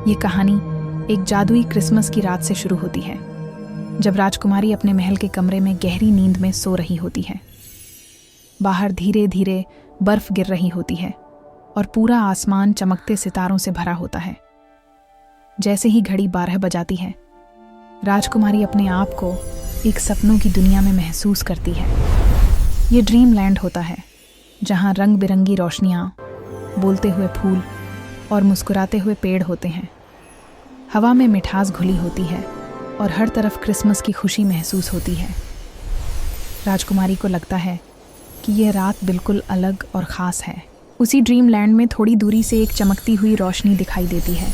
ये कहानी एक जादुई क्रिसमस की रात से शुरू होती है, जब राजकुमारी अपने महल के कमरे में गहरी नींद में सो रही होती है। बाहर धीरे धीरे बर्फ गिर रही होती है और पूरा आसमान चमकते सितारों से भरा होता है। जैसे ही घड़ी 12 बजाती है, राजकुमारी अपने आप को एक सपनों की दुनिया में महसूस करती है। ये ड्रीम लैंड होता है, जहाँ रंग बिरंगी रोशनियाँ, बोलते हुए फूल और मुस्कुराते हुए पेड़ होते हैं। हवा में मिठास घुली होती है और हर तरफ क्रिसमस की खुशी महसूस होती है। राजकुमारी को लगता है कि यह रात बिल्कुल अलग और ख़ास है। उसी ड्रीम लैंड में थोड़ी दूरी से एक चमकती हुई रोशनी दिखाई देती है।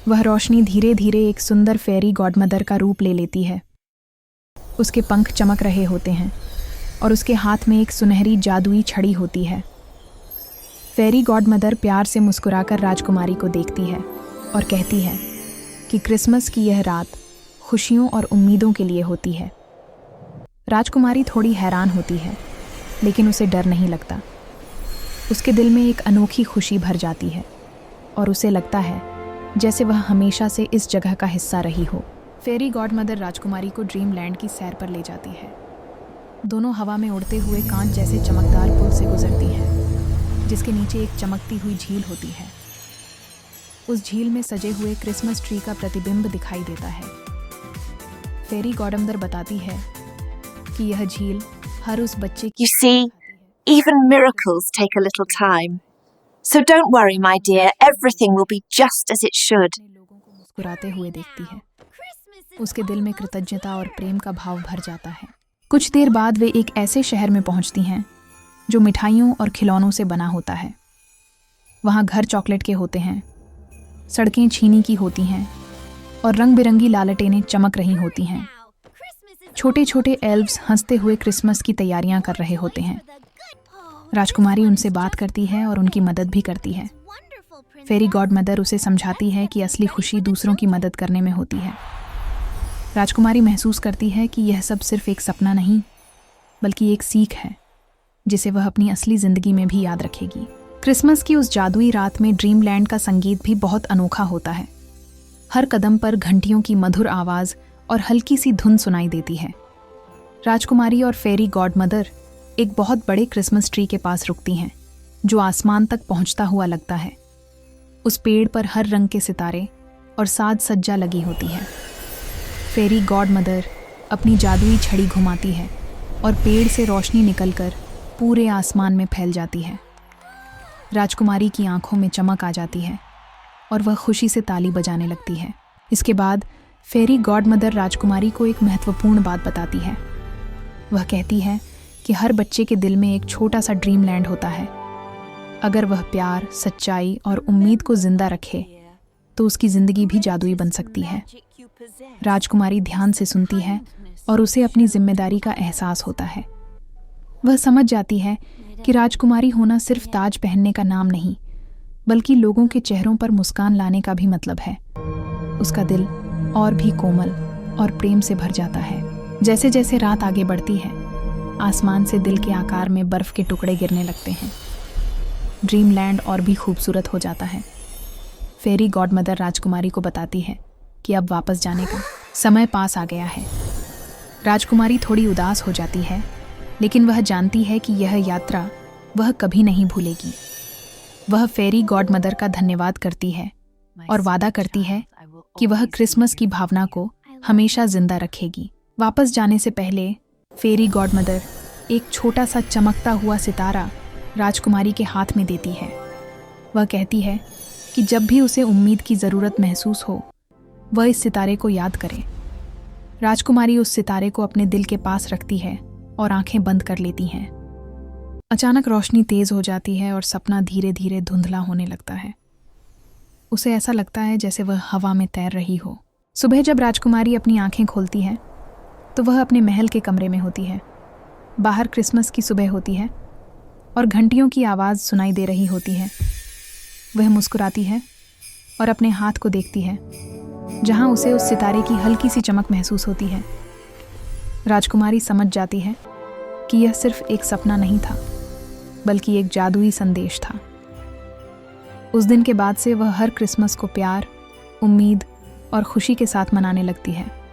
वह रोशनी धीरे धीरे एक सुंदर फेरी गॉडमदर का रूप ले लेती है। उसके पंख चमक रहे होते हैं और उसके हाथ में एक सुनहरी जादुई छड़ी होती है। फेरी गॉडमदर प्यार से मुस्कुराकर राजकुमारी को देखती है और कहती है कि क्रिसमस की यह रात खुशियों और उम्मीदों के लिए होती है। राजकुमारी थोड़ी हैरान होती है, लेकिन उसे डर नहीं लगता। उसके दिल में एक अनोखी खुशी भर जाती है और उसे लगता है जैसे वह हमेशा से इस जगह का हिस्सा रही हो। फेरी गॉडमदर राजकुमारी को ड्रीम लैंड की सैर पर ले जाती है। दोनों हवा में उड़ते हुए कांच जैसे चमकदार पुल से गुजरती हैं, जिसके नीचे एक चमकती हुई झील होती है। उस झील में सजे हुए क्रिसमस ट्री का प्रतिबिंब दिखाई देता है। फेरी गॉडमदर बताती है कि यह झील हर उस बच्चे की You see, even miracles take a little time. So don't worry, my dear, everything will be just as it should. लोगों को मुस्कुराते हुए देखती है। उसके दिल में कृतज्ञता और प्रेम का भाव भर जाता है। कुछ देर बाद वे एक ऐसे शहर में पहुंचती हैं जो मिठाइयों और खिलौनों से बना होता है। वहाँ घर चॉकलेट के होते हैं, सड़कें छीनी की होती हैं और रंग बिरंगी लालटेनें चमक रही होती हैं। छोटे छोटे एल्व्स हंसते हुए क्रिसमस की तैयारियां कर रहे होते हैं। राजकुमारी उनसे बात करती है और उनकी मदद भी करती है। फेरी गॉडमदर उसे समझाती है कि असली खुशी दूसरों की मदद करने में होती है। राजकुमारी महसूस करती है कि यह सब सिर्फ एक सपना नहीं, बल्कि एक सीख है जिसे वह अपनी असली जिंदगी में भी याद रखेगी। क्रिसमस की उस जादुई रात में ड्रीम लैंड का संगीत भी बहुत अनोखा होता है। हर कदम पर घंटियों की मधुर आवाज़ और हल्की सी धुन सुनाई देती है। राजकुमारी और फेरी गॉडमदर एक बहुत बड़े क्रिसमस ट्री के पास रुकती हैं, जो आसमान तक पहुंचता हुआ लगता है। उस पेड़ पर हर रंग के सितारे और साज सज्जा लगी होती है। फेरी गॉडमदर अपनी जादुई छड़ी घुमाती है और पेड़ से रोशनी निकलकर पूरे आसमान में फैल जाती है। राजकुमारी की आंखों में चमक आ जाती है और वह खुशी से ताली बजाने लगती है। इसके बाद फेरी गॉडमदर राजकुमारी को एक महत्वपूर्ण बात बताती है। वह कहती है कि हर बच्चे के दिल में एक छोटा सा ड्रीम लैंड होता है। अगर वह प्यार, सच्चाई और उम्मीद को जिंदा रखे तो उसकी जिंदगी भी जादुई बन सकती है। राजकुमारी ध्यान से सुनती है और उसे अपनी जिम्मेदारी का एहसास होता है। वह समझ जाती है कि राजकुमारी होना सिर्फ ताज पहनने का नाम नहीं, बल्कि लोगों के चेहरों पर मुस्कान लाने का भी मतलब है। उसका दिल और भी कोमल और प्रेम से भर जाता है। जैसे जैसे रात आगे बढ़ती है, आसमान से दिल के आकार में बर्फ के टुकड़े गिरने लगते हैं। ड्रीम लैंड और भी खूबसूरत हो जाता है। फेरी गॉडमदर राजकुमारी को बताती है कि अब वापस जाने का समय पास आ गया है। राजकुमारी थोड़ी उदास हो जाती है, लेकिन वह जानती है कि यह यात्रा वह कभी नहीं भूलेगी। वह फेरी गॉडमदर का धन्यवाद करती है और वादा करती है कि वह क्रिसमस की भावना को हमेशा जिंदा रखेगी। वापस जाने से पहले फेरी गॉडमदर एक छोटा सा चमकता हुआ सितारा राजकुमारी के हाथ में देती है। वह कहती है कि जब भी उसे उम्मीद की ज़रूरत महसूस हो, वह इस सितारे को याद करे। राजकुमारी उस सितारे को अपने दिल के पास रखती है और आंखें बंद कर लेती हैं। अचानक रोशनी तेज हो जाती है और सपना धीरे धीरे धुंधला होने लगता है। उसे ऐसा लगता है जैसे वह हवा में तैर रही हो। सुबह जब राजकुमारी अपनी आंखें खोलती है, तो वह अपने महल के कमरे में होती है। बाहर क्रिसमस की सुबह होती है और घंटियों की आवाज़ सुनाई दे रही होती है। वह मुस्कुराती है और अपने हाथ को देखती है, जहां उसे उस सितारे की हल्की सी चमक महसूस होती है। राजकुमारी समझ जाती है कि यह सिर्फ एक सपना नहीं था, बल्कि एक जादुई संदेश था। उस दिन के बाद से वह हर क्रिसमस को प्यार, उम्मीद और खुशी के साथ मनाने लगती है।